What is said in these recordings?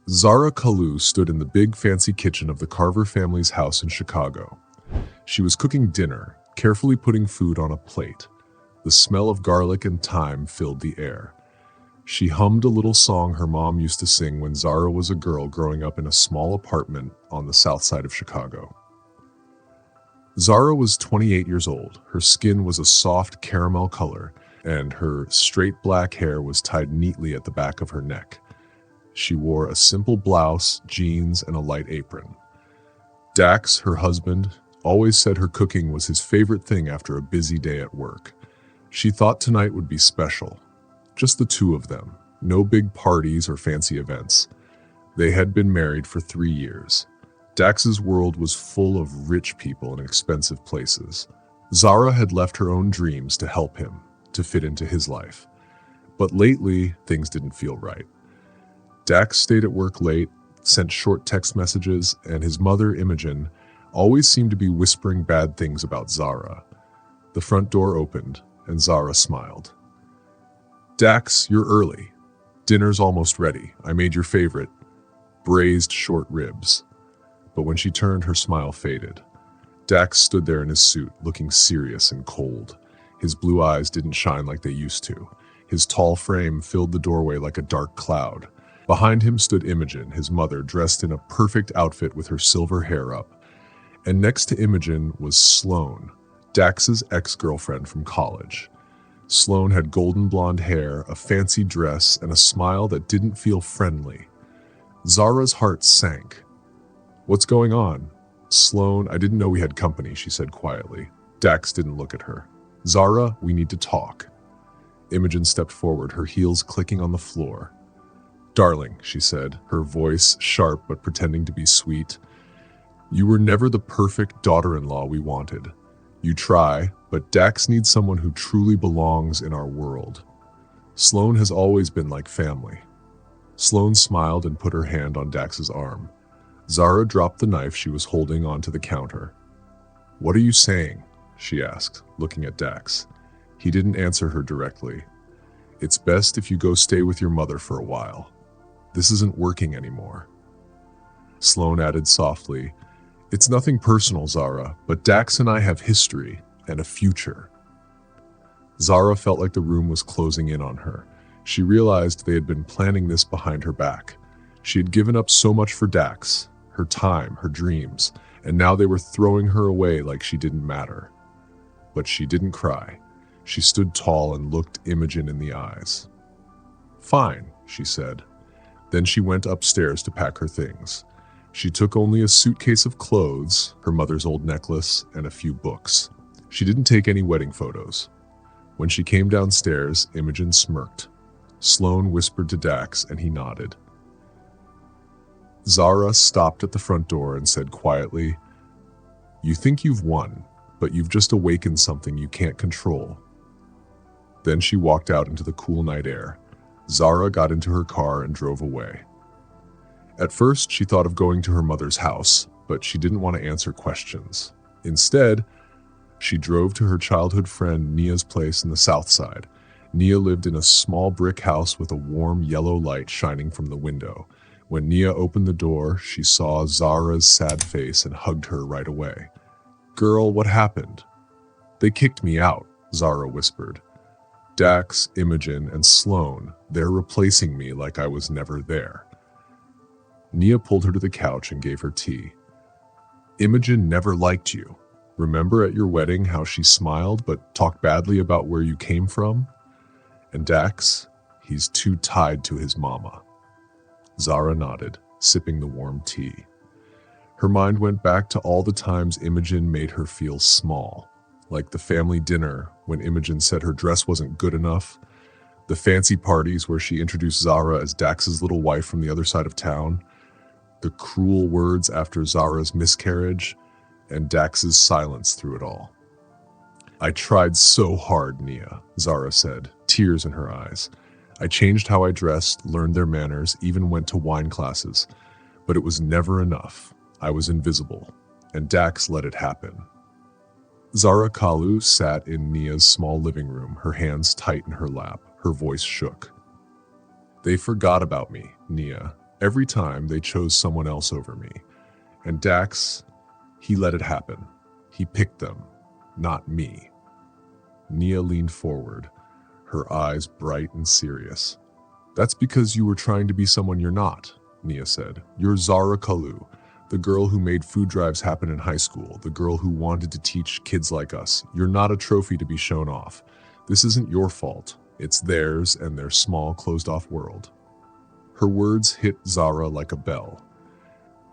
Zara Kalu stood in the big fancy kitchen of the Carver family's house in Chicago. She was cooking dinner, carefully putting food on a plate. The smell of garlic and thyme filled the air. She hummed a little song her mom used to sing when Zara was a girl growing up in a small apartment on the south side of Chicago. Zara was 28 years old. Her skin was a soft caramel color, and her straight black hair was tied neatly at the back of her neck. She wore a simple blouse, jeans, and a light apron. Dax, her husband, always said her cooking was his favorite thing after a busy day at work. She thought tonight would be special. Just the two of them. No big parties or fancy events. They had been married for 3 years. Dax's world was full of rich people and expensive places. Zara had left her own dreams to help him, to fit into his life. But lately, things didn't feel right. Dax stayed at work late, sent short text messages, and his mother, Imogen, always seemed to be whispering bad things about Zara. The front door opened, and Zara smiled. "Dax, you're early. Dinner's almost ready. I made your favorite, braised short ribs." But when she turned, her smile faded. Dax stood there in his suit, looking serious and cold. His blue eyes didn't shine like they used to. His tall frame filled the doorway like a dark cloud. Behind him stood Imogen, his mother, dressed in a perfect outfit with her silver hair up. And next to Imogen was Sloane, Dax's ex-girlfriend from college. Sloane had golden blonde hair, a fancy dress, and a smile that didn't feel friendly. Zara's heart sank. "What's going on?" "Sloane, I didn't know we had company," she said quietly. Dax didn't look at her. "Zara, we need to talk." Imogen stepped forward, her heels clicking on the floor. "Darling," she said, her voice sharp but pretending to be sweet, "you were never the perfect daughter-in-law we wanted. You try, but Dax needs someone who truly belongs in our world. Sloane has always been like family." Sloane smiled and put her hand on Dax's arm. Zara dropped the knife she was holding onto the counter. "What are you saying?" she asked, looking at Dax. He didn't answer her directly. "It's best if you go stay with your mother for a while. This isn't working anymore." Sloane added softly, "It's nothing personal, Zara, but Dax and I have history and a future." Zara felt like the room was closing in on her. She realized they had been planning this behind her back. She had given up so much for Dax, her time, her dreams, and now they were throwing her away like she didn't matter. But she didn't cry. She stood tall and looked Imogen in the eyes. "Fine," she said. Then she went upstairs to pack her things. She took only a suitcase of clothes, her mother's old necklace, and a few books. She didn't take any wedding photos. When she came downstairs, Imogen smirked. Sloane whispered to Dax, and he nodded. Zara stopped at the front door and said quietly, "You think you've won, but you've just awakened something you can't control." Then she walked out into the cool night air. Zara got into her car and drove away. At first, she thought of going to her mother's house, but she didn't want to answer questions. Instead, she drove to her childhood friend Nia's place in the south side. Nia lived in a small brick house with a warm yellow light shining from the window. When Nia opened the door, she saw Zara's sad face and hugged her right away. "Girl, what happened?" "They kicked me out," Zara whispered. "Dax, Imogen, and Sloane, they're replacing me like I was never there." Nia pulled her to the couch and gave her tea. "Imogen never liked you. Remember at your wedding how she smiled but talked badly about where you came from? And Dax, he's too tied to his mama." Zara nodded, sipping the warm tea. Her mind went back to all the times Imogen made her feel small, like the family dinner when Imogen said her dress wasn't good enough, the fancy parties where she introduced Zara as Dax's little wife from the other side of town, the cruel words after Zara's miscarriage, and Dax's silence through it all. "I tried so hard, Nia," Zara said, tears in her eyes. "I changed how I dressed, learned their manners, even went to wine classes. But it was never enough. I was invisible, and Dax let it happen." Zara Kalu sat in Nia's small living room, her hands tight in her lap. Her voice shook. "They forgot about me, Nia. Every time they chose someone else over me. And Dax, he let it happen. He picked them, not me. Nia leaned forward, her eyes bright and serious. That's because you were trying to be someone you're not, Nia said. You're Zara Kalu, the girl who made food drives happen in high school, the girl who wanted to teach kids like us. You're not a trophy to be shown off. This isn't your fault. It's theirs and their small, closed-off world. Her words hit Zara like a bell.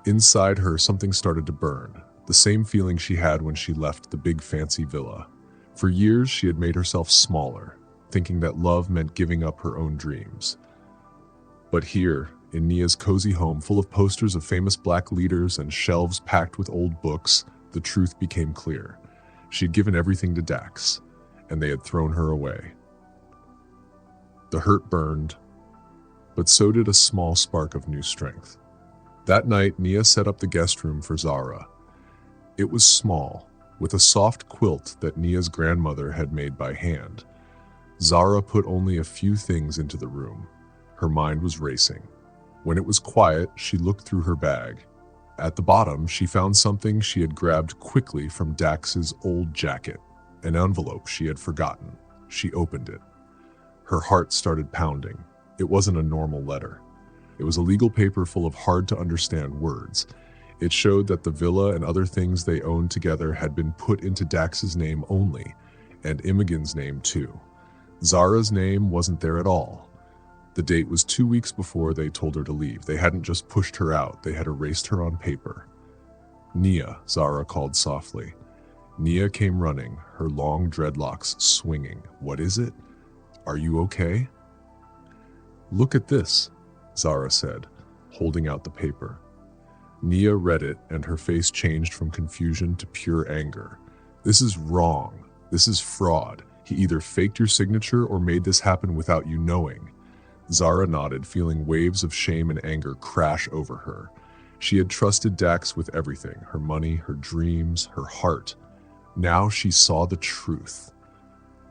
Inside her, something started to burn, the same feeling she had when she left the big fancy villa. For years, she had made herself smaller, thinking that love meant giving up her own dreams. But here, in Nia's cozy home full of posters of famous black leaders and shelves packed with old books, the truth became clear. She'd given everything to Dax, and they had thrown her away. The hurt burned, but so did a small spark of new strength. That night, Nia set up the guest room for Zara. It was small, with a soft quilt that Nia's grandmother had made by hand. Zara put only a few things into the room. Her mind was racing. When it was quiet, she looked through her bag. At the bottom, she found something she had grabbed quickly from Dax's old jacket, an envelope she had forgotten. She opened it. Her heart started pounding. It wasn't a normal letter. It was a legal paper full of hard-to-understand words. It showed that the villa and other things they owned together had been put into Dax's name only, and Imogen's name too. Zara's name wasn't there at all. The date was 2 weeks before they told her to leave. They hadn't just pushed her out, they had erased her on paper. Nia, Zara called softly. Nia came running, her long dreadlocks swinging. What is it? Are you okay? Look at this, Zara said, holding out the paper. Nia read it, and her face changed from confusion to pure anger. This is wrong. This is fraud. He either faked your signature or made this happen without you knowing. Zara nodded, feeling waves of shame and anger crash over her. She had trusted Dax with everything, her money, her dreams, her heart. Now she saw the truth.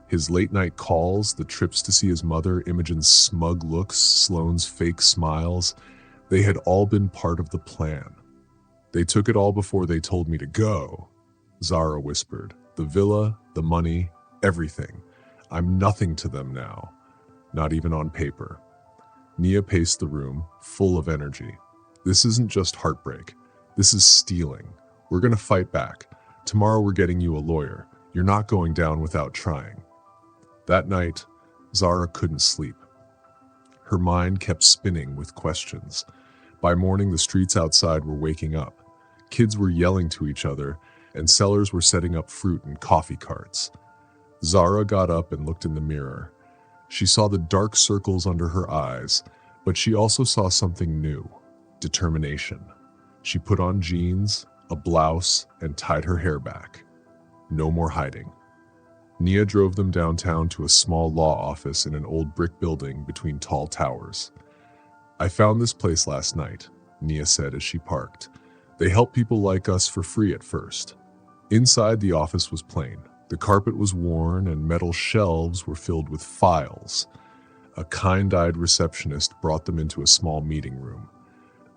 His late-night calls, the trips to see his mother, Imogen's smug looks, Sloane's fake smiles, they had all been part of the plan. They took it all before they told me to go, Zara whispered. The villa, the money, everything. I'm nothing to them now, not even on paper. Nia paced the room, full of energy. This isn't just heartbreak. This is stealing. We're going to fight back. Tomorrow we're getting you a lawyer. You're not going down without trying. That night, Zara couldn't sleep. Her mind kept spinning with questions. By morning, the streets outside were waking up. Kids were yelling to each other, and sellers were setting up fruit and coffee carts. Zara got up and looked in the mirror. She saw the dark circles under her eyes, but she also saw something new: determination. She put on jeans, a blouse, and tied her hair back. No more hiding. Nia drove them downtown to a small law office in an old brick building between tall towers. I found this place last night, Nia said as she parked. They help people like us for free at first. Inside, the office was plain. The carpet was worn and metal shelves were filled with files. A kind-eyed receptionist brought them into a small meeting room.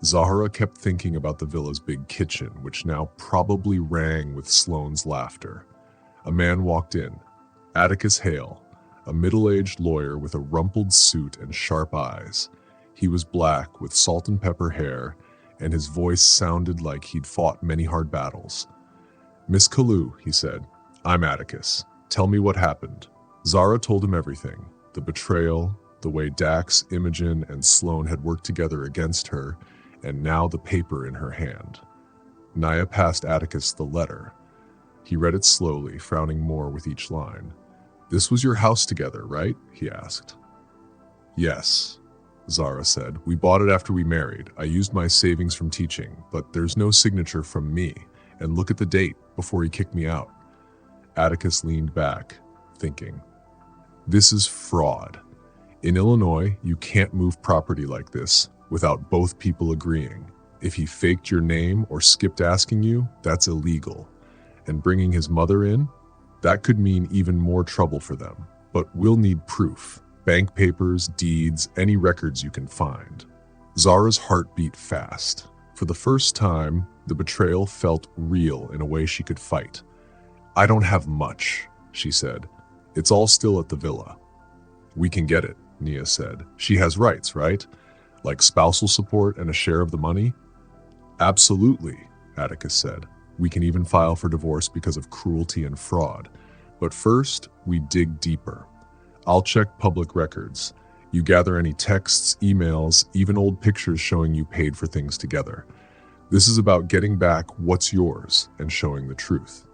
Zahra kept thinking about the villa's big kitchen, which now probably rang with Sloane's laughter. A man walked in. Atticus Hale, a middle-aged lawyer with a rumpled suit and sharp eyes. He was black with salt and pepper hair, and his voice sounded like he'd fought many hard battles. Miss Kalu, he said, I'm Atticus. Tell me what happened. Zara told him everything. The betrayal, the way Dax, Imogen, and Sloane had worked together against her, and now the paper in her hand. Nia passed Atticus the letter. He read it slowly, frowning more with each line. This was your house together, right? He asked. Yes, Zara said. We bought it after we married. I used my savings from teaching, but there's no signature from me. And look at the date, before he kicked me out. Atticus leaned back, thinking. This is fraud. In Illinois, you can't move property like this without both people agreeing. If he faked your name or skipped asking you, that's illegal. And bringing his mother in, that could mean even more trouble for them. But we'll need proof. Bank papers, deeds, any records you can find. Zara's heart beat fast. For the first time, the betrayal felt real in a way she could fight. "I don't have much," she said. "It's all still at the villa." "We can get it," Nia said. "She has rights, right? Like spousal support and a share of the money?" "Absolutely," Atticus said. "We can even file for divorce because of cruelty and fraud. But first, we dig deeper. I'll check public records. You gather any texts, emails, even old pictures showing you paid for things together. This is about getting back what's yours and showing the truth."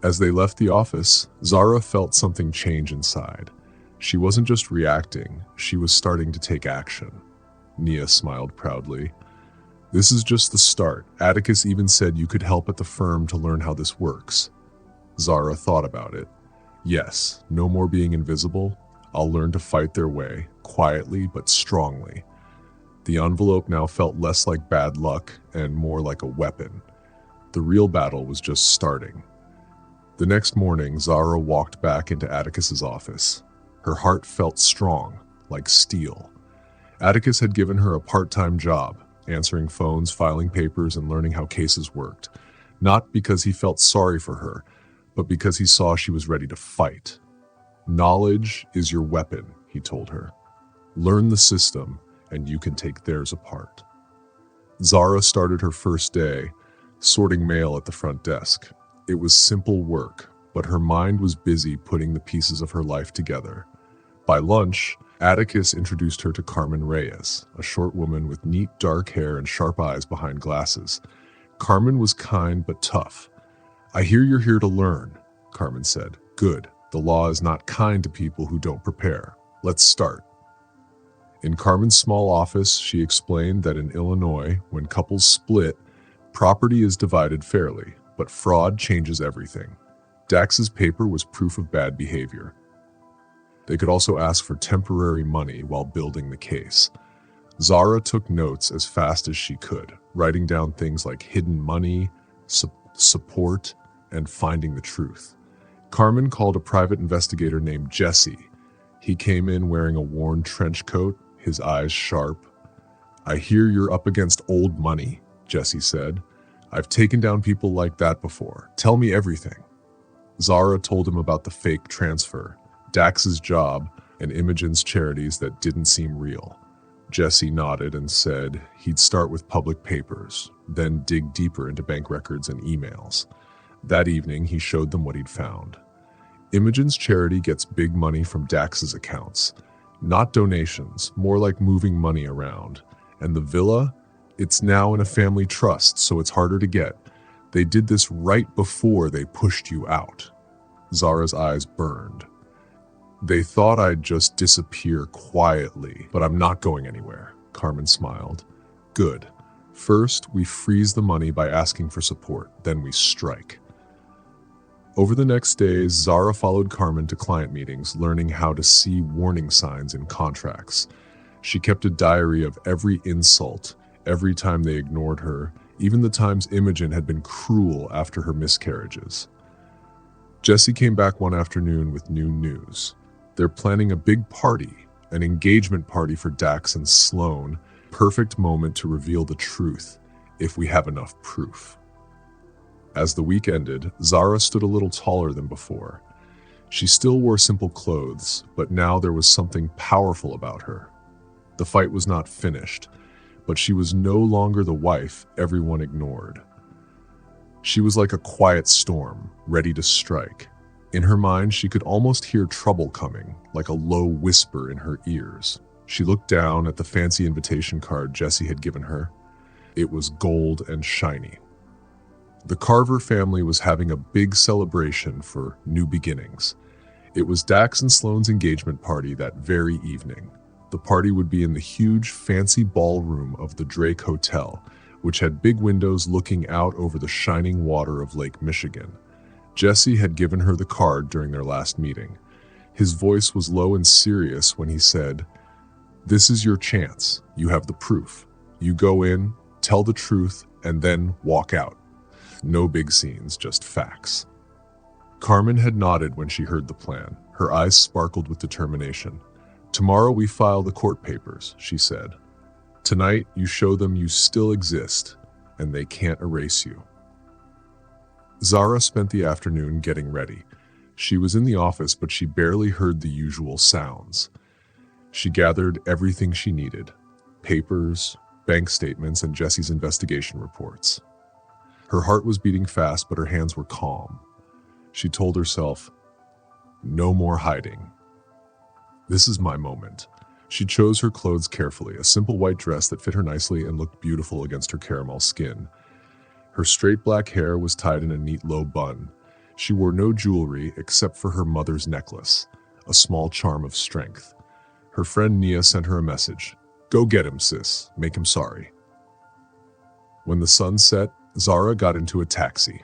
As they left the office, Zara felt something change inside. She wasn't just reacting, she was starting to take action. Nia smiled proudly. "This is just the start. Atticus even said you could help at the firm to learn how this works." Zara thought about it. "Yes, no more being invisible. I'll learn to fight their way, quietly but strongly." The envelope now felt less like bad luck and more like a weapon. The real battle was just starting. The next morning, Zara walked back into Atticus's office. Her heart felt strong, like steel. Atticus had given her a part-time job, answering phones, filing papers, and learning how cases worked. Not because he felt sorry for her, but because he saw she was ready to fight. "Knowledge is your weapon," he told her. "Learn the system, and you can take theirs apart." Zara started her first day, sorting mail at the front desk. It was simple work, but her mind was busy putting the pieces of her life together. By lunch, Atticus introduced her to Carmen Reyes, a short woman with neat dark hair and sharp eyes behind glasses. Carmen was kind but tough. "I hear you're here to learn," Carmen said. "Good. The law is not kind to people who don't prepare. Let's start." In Carmen's small office, she explained that in Illinois, when couples split, property is divided fairly, but fraud changes everything. Dax's paper was proof of bad behavior. They could also ask for temporary money while building the case. Zara took notes as fast as she could, writing down things like hidden money, support, and finding the truth. Carmen called a private investigator named Jesse. He came in wearing a worn trench coat, his eyes sharp. "I hear you're up against old money," Jesse said. "I've taken down people like that before. Tell me everything." Zara told him about the fake transfer, Dax's job, and Imogen's charities that didn't seem real. Jesse nodded and said he'd start with public papers, then dig deeper into bank records and emails. That evening, he showed them what he'd found. Imogen's charity gets big money from Dax's accounts. Not donations, more like moving money around. And the villa? It's now in a family trust, so it's harder to get. They did this right before they pushed you out. Zara's eyes burned. "They thought I'd just disappear quietly, but I'm not going anywhere," Carmen smiled. "Good. First, we freeze the money by asking for support, then we strike." Over the next days, Zara followed Carmen to client meetings, learning how to see warning signs in contracts. She kept a diary of every insult, every time they ignored her, even the times Imogen had been cruel after her miscarriages. Jesse came back one afternoon with new news. They're planning a big party, an engagement party for Dax and Sloane. Perfect moment to reveal the truth, if we have enough proof. As the week ended, Zara stood a little taller than before. She still wore simple clothes, but now there was something powerful about her. The fight was not finished, but she was no longer the wife everyone ignored. She was like a quiet storm, ready to strike. In her mind, she could almost hear trouble coming, like a low whisper in her ears. She looked down at the fancy invitation card Jesse had given her. It was gold and shiny. The Carver family was having a big celebration for new beginnings. It was Dax and Sloane's engagement party that very evening. The party would be in the huge, fancy ballroom of the Drake Hotel, which had big windows looking out over the shining water of Lake Michigan. Jesse had given her the card during their last meeting. His voice was low and serious when he said, "This is your chance. You have the proof. You go in, tell the truth, and then walk out. No big scenes, just facts." Carmen had nodded when she heard the plan. Her eyes sparkled with determination. "Tomorrow we file the court papers," she said. Tonight, you show them you still exist, and they can't erase you. Zara spent the afternoon getting ready. She was in the office, but she barely heard the usual sounds. She gathered everything she needed: papers, bank statements, and Jesse's investigation reports. Her heart was beating fast, but her hands were calm. She told herself, "No more hiding. This is my moment." She chose her clothes carefully, a simple white dress that fit her nicely and looked beautiful against her caramel skin. Her straight black hair was tied in a neat low bun. She wore no jewelry except for her mother's necklace, a small charm of strength. Her friend Nia sent her a message. "Go get him, sis. Make him sorry." When the sun set, Zara got into a taxi.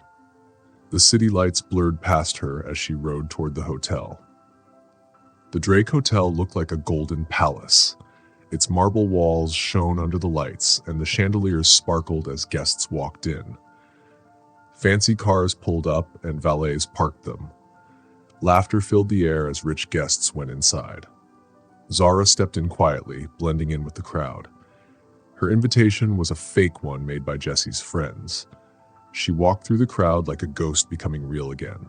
The city lights blurred past her as she rode toward the hotel. The Drake Hotel looked like a golden palace. Its marble walls shone under the lights, and the chandeliers sparkled as guests walked in. Fancy cars pulled up, and valets parked them. Laughter filled the air as rich guests went inside. Zara stepped in quietly, blending in with the crowd. Her invitation was a fake one made by Jesse's friends. She walked through the crowd like a ghost becoming real again.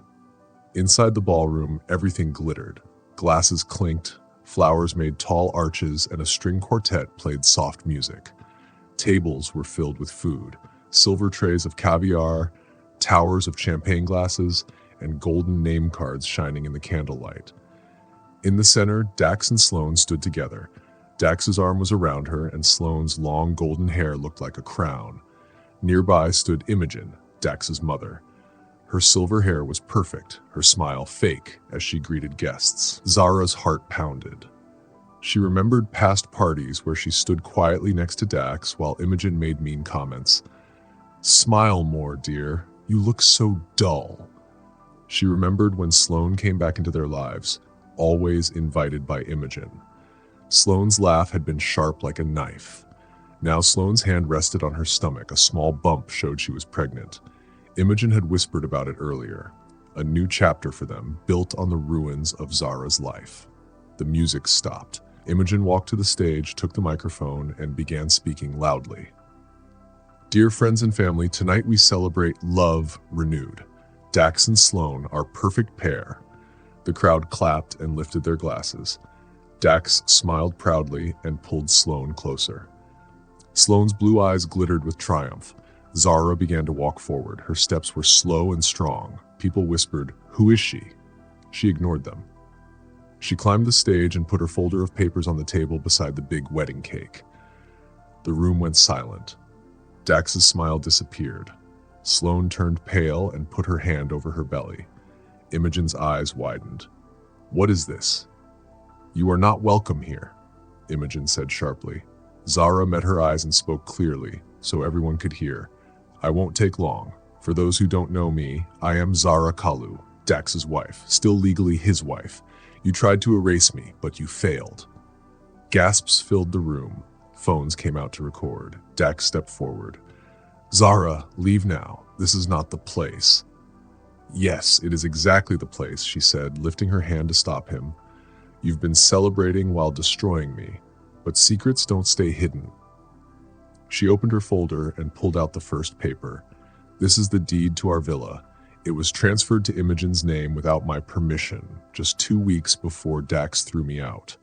Inside the ballroom, everything glittered. Glasses clinked, flowers made tall arches, and a string quartet played soft music. Tables were filled with food, silver trays of caviar, towers of champagne glasses, and golden name cards shining in the candlelight. In the center, Dax and Sloane stood together. Dax's arm was around her, and Sloane's long golden hair looked like a crown. Nearby stood Imogen, Dax's mother. Her silver hair was perfect, her smile fake as she greeted guests. Zara's heart pounded. She remembered past parties where she stood quietly next to Dax while Imogen made mean comments. "Smile more, dear. You look so dull." She remembered when Sloane came back into their lives, always invited by Imogen. Sloane's laugh had been sharp like a knife. Now Sloane's hand rested on her stomach. A small bump showed she was pregnant. Imogen had whispered about it earlier. A new chapter for them, built on the ruins of Zara's life. The music stopped. Imogen walked to the stage, took the microphone, and began speaking loudly. "Dear friends and family, tonight we celebrate love renewed. Dax and Sloane, our perfect pair." The crowd clapped and lifted their glasses. Dax smiled proudly and pulled Sloane closer. Sloane's blue eyes glittered with triumph. Zara began to walk forward. Her steps were slow and strong. People whispered, "Who is she?" She ignored them. She climbed the stage and put her folder of papers on the table beside the big wedding cake. The room went silent. Dax's smile disappeared. Sloane turned pale and put her hand over her belly. Imogen's eyes widened. "What is this?" "You are not welcome here," Imogen said sharply. Zara met her eyes and spoke clearly, so everyone could hear. "I won't take long. For those who don't know me, I am Zara Kalu, Dax's wife, still legally his wife. You tried to erase me, but you failed." Gasps filled the room. Phones came out to record. Dax stepped forward. "Zara, leave now. This is not the place." "Yes, it is exactly the place," she said, lifting her hand to stop him. "You've been celebrating while destroying me, but secrets don't stay hidden." She opened her folder and pulled out the first paper. "This is the deed to our villa. It was transferred to Imogen's name without my permission, just 2 weeks before Dax threw me out."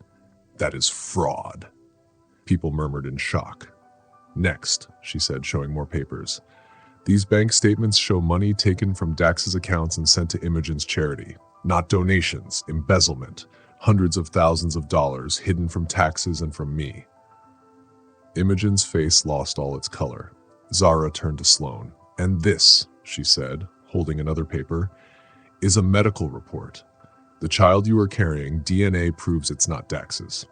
"That is fraud." People murmured in shock. "Next," she said, showing more papers. "These bank statements show money taken from Dax's accounts and sent to Imogen's charity. Not donations, embezzlement. Hundreds of thousands of dollars hidden from taxes and from me." Imogen's face lost all its color. Zara turned to Sloane. "And this," she said, holding another paper, "is a medical report. The child you are carrying, DNA proves it's not Dax's."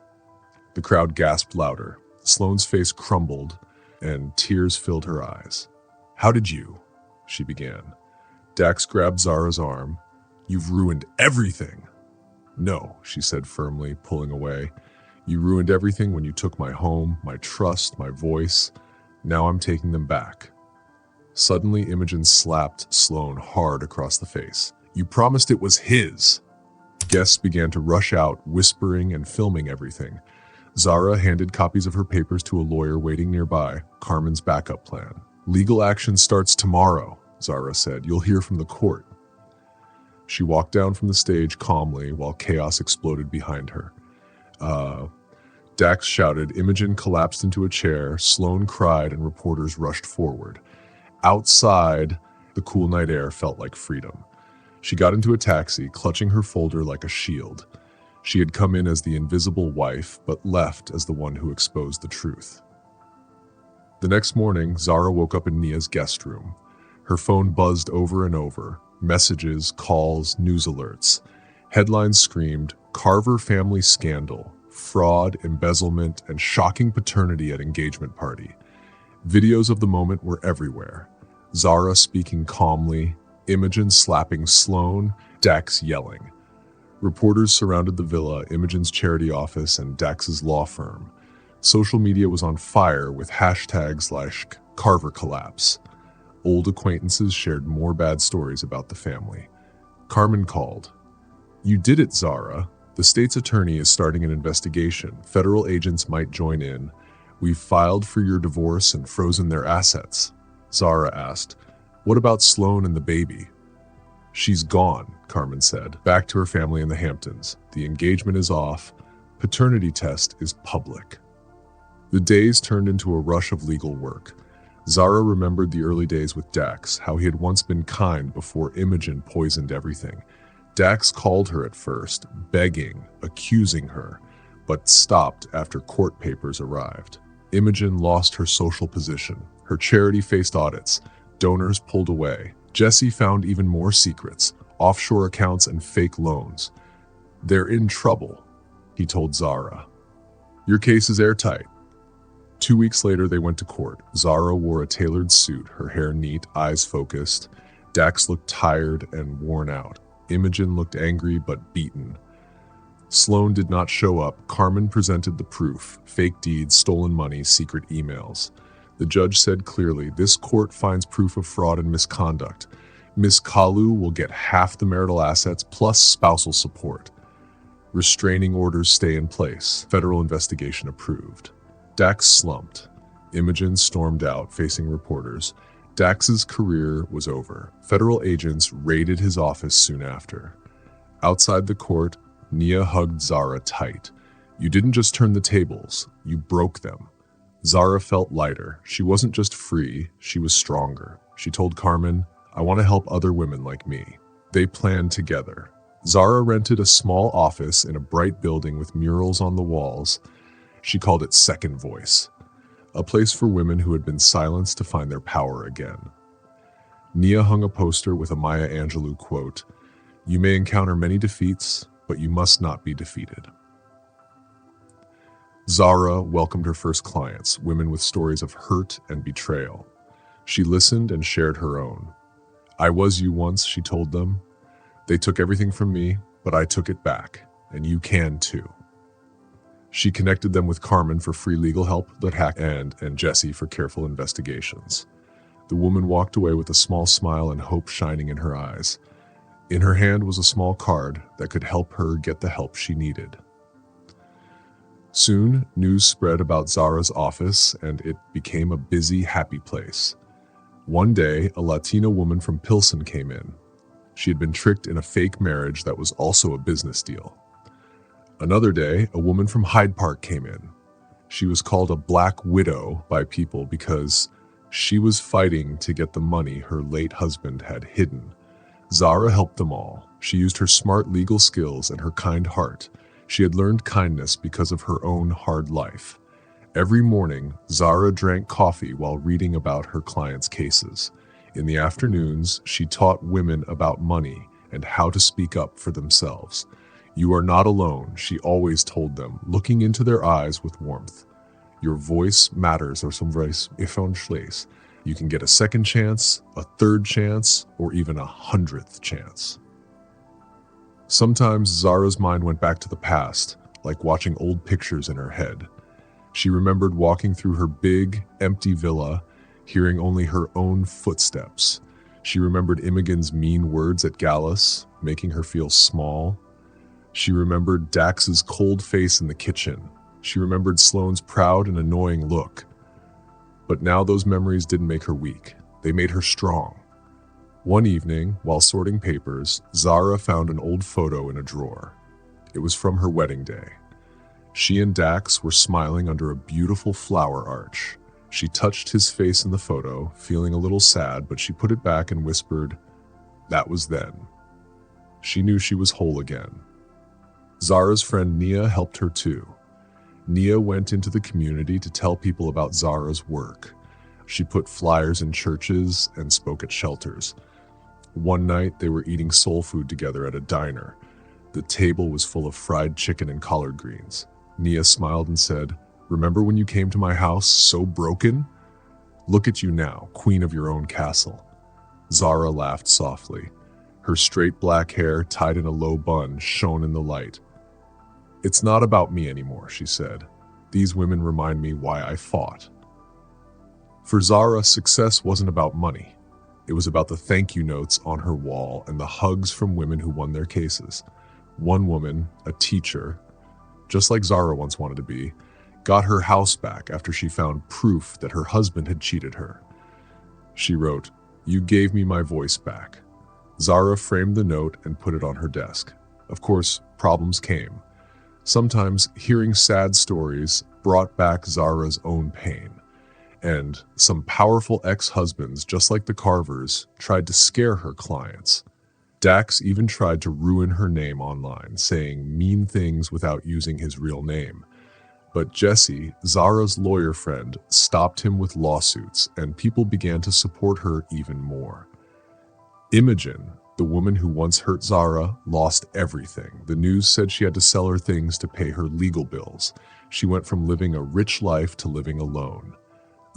The crowd gasped louder. Sloane's face crumbled, and tears filled her eyes. "How did you?" she began. Dax grabbed Zara's arm. "You've ruined everything." "No," she said firmly, pulling away. "You ruined everything when you took my home, my trust, my voice. Now I'm taking them back." Suddenly, Imogen slapped Sloane hard across the face. "You promised it was his." Guests began to rush out, whispering and filming everything. Zara handed copies of her papers to a lawyer waiting nearby, Carmen's backup plan. "Legal action starts tomorrow," Zara said. "You'll hear from the court." She walked down from the stage calmly while chaos exploded behind her. Dax shouted, Imogen collapsed into a chair, Sloane cried, and reporters rushed forward. Outside, the cool night air felt like freedom. She got into a taxi, clutching her folder like a shield. She had come in as the invisible wife, but left as the one who exposed the truth. The next morning, Zara woke up in Nia's guest room. Her phone buzzed over and over. Messages, calls, news alerts. Headlines screamed, Carver family scandal, fraud, embezzlement, and shocking paternity at engagement party. Videos of the moment were everywhere. Zara speaking calmly, Imogen slapping Sloane, Dax yelling. Reporters surrounded the villa, Imogen's charity office, and Dax's law firm. Social media was on fire with hashtags like Carver collapse. Old acquaintances shared more bad stories about the family. Carmen called. "You did it, Zara. The state's attorney is starting an investigation. Federal agents might join in. We've filed for your divorce and frozen their assets." Zara asked, "What about Sloane and the baby?" "She's gone," Carmen said, "back to her family in the Hamptons. The engagement is off. Paternity test is public." The days turned into a rush of legal work. Zara remembered the early days with Dax, how he had once been kind before Imogen poisoned everything. Dax called her at first, begging, accusing her, but stopped after court papers arrived. Imogen lost her social position. Her charity faced audits. Donors pulled away. Jesse found even more secrets, offshore accounts and fake loans. "They're in trouble," he told Zara. "Your case is airtight." 2 weeks later, they went to court. Zara wore a tailored suit, her hair neat, eyes focused. Dax looked tired and worn out. Imogen looked angry but beaten. Sloane did not show up. Carmen presented the proof: fake deeds, stolen money, secret emails. The judge said clearly, "This court finds proof of fraud and misconduct. Miss Kalu will get half the marital assets plus spousal support. Restraining orders stay in place. Federal investigation approved." Dax slumped. Imogen stormed out, facing reporters. Dax's career was over. Federal agents raided his office soon after. Outside the court, Nia hugged Zara tight. "You didn't just turn the tables, you broke them." Zara felt lighter. She wasn't just free, she was stronger. She told Carmen, "I want to help other women like me." They planned together. Zara rented a small office in a bright building with murals on the walls. She called it Second Voice, a place for women who had been silenced to find their power again. Nia hung a poster with a Maya Angelou quote, "You may encounter many defeats, but you must not be defeated." Zara welcomed her first clients, women with stories of hurt and betrayal. She listened and shared her own. "I was you once," she told them. "They took everything from me, but I took it back, and you can too." She connected them with Carmen for free legal help, and Jesse for careful investigations. The woman walked away with a small smile and hope shining in her eyes. In her hand was a small card that could help her get the help she needed. Soon, news spread about Zara's office, and it became a busy, happy place. One day, a Latina woman from Pilsen came in. She had been tricked in a fake marriage that was also a business deal. Another day, a woman from Hyde Park came in. She was called a Black Widow by people because she was fighting to get the money her late husband had hidden. Zara helped them all. She used her smart legal skills and her kind heart. She had learned kindness because of her own hard life. Every morning, Zara drank coffee while reading about her clients' cases. In the afternoons, she taught women about money and how to speak up for themselves. "You are not alone," she always told them, looking into their eyes with warmth. "Your voice matters, or some voice schlees. You can get a second chance, a third chance, or even a 100th chance." Sometimes Zara's mind went back to the past, like watching old pictures in her head. She remembered walking through her big, empty villa, hearing only her own footsteps. She remembered Imogen's mean words at Gallus, making her feel small. She remembered Dax's cold face in the kitchen, She remembered Sloane's proud and annoying look. But now those memories didn't make her weak. They made her strong. One evening, while sorting papers, Zara found an old photo in a drawer. It was from her wedding day. She and Dax were smiling under a beautiful flower arch. She touched his face in the photo, feeling a little sad, but she put it back and whispered, "That was then." She knew she was whole again. Zara's friend Nia helped her too. Nia went into the community to tell people about Zara's work. She put flyers in churches and spoke at shelters. One night, they were eating soul food together at a diner. The table was full of fried chicken and collard greens. Nia smiled and said, "Remember when you came to my house so broken? Look at you now, queen of your own castle." Zara laughed softly. Her straight black hair, tied in a low bun, shone in the light. "It's not about me anymore," she said. "These women remind me why I fought." For Zara, success wasn't about money. It was about the thank you notes on her wall and the hugs from women who won their cases. One woman, a teacher, just like Zara once wanted to be, got her house back after she found proof that her husband had cheated her. She wrote, "You gave me my voice back." Zara framed the note and put it on her desk. Of course, problems came. Sometimes hearing sad stories brought back Zara's own pain. And some powerful ex-husbands, just like the Carvers, tried to scare her clients. Dax even tried to ruin her name online, saying mean things without using his real name. But Jesse, Zara's lawyer friend, stopped him with lawsuits, and people began to support her even more. Imogen, the woman who once hurt Zara, lost everything. The news said she had to sell her things to pay her legal bills. She went from living a rich life to living alone.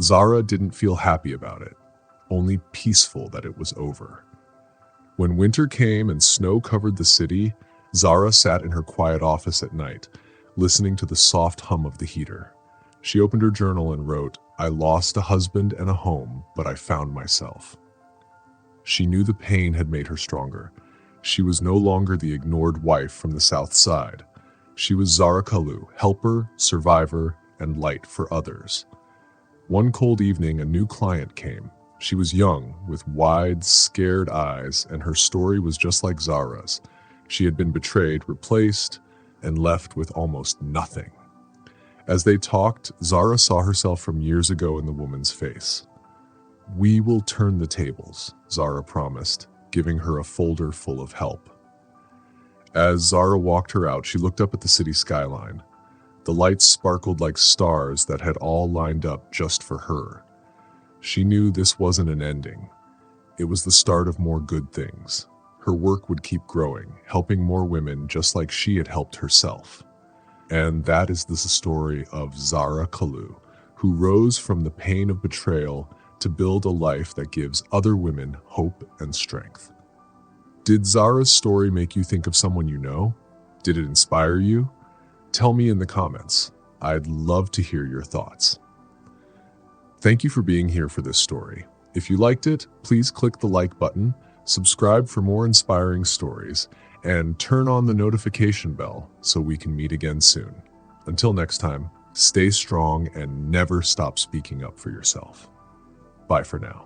Zara didn't feel happy about it, only peaceful that it was over. When winter came and snow covered the city, Zara sat in her quiet office at night, listening to the soft hum of the heater. She opened her journal and wrote, "I lost a husband and a home, but I found myself." She knew the pain had made her stronger. She was no longer the ignored wife from the South Side. She was Zara Kalu, helper, survivor, and light for others. One cold evening, a new client came. She was young, with wide, scared eyes, and her story was just like Zara's. She had been betrayed, replaced, and left with almost nothing. As they talked, Zara saw herself from years ago in the woman's face. "We will turn the tables," Zara promised, giving her a folder full of help. As Zara walked her out, she looked up at the city skyline. The lights sparkled like stars that had all lined up just for her. She knew this wasn't an ending. It was the start of more good things. Her work would keep growing, helping more women just like she had helped herself. And that is the story of Zara Kalu, who rose from the pain of betrayal to build a life that gives other women hope and strength. Did Zara's story make you think of someone you know? Did it inspire you? Tell me in the comments. I'd love to hear your thoughts. Thank you for being here for this story. If you liked it, please click the like button, subscribe for more inspiring stories, and turn on the notification bell so we can meet again soon. Until next time, stay strong and never stop speaking up for yourself. Bye for now.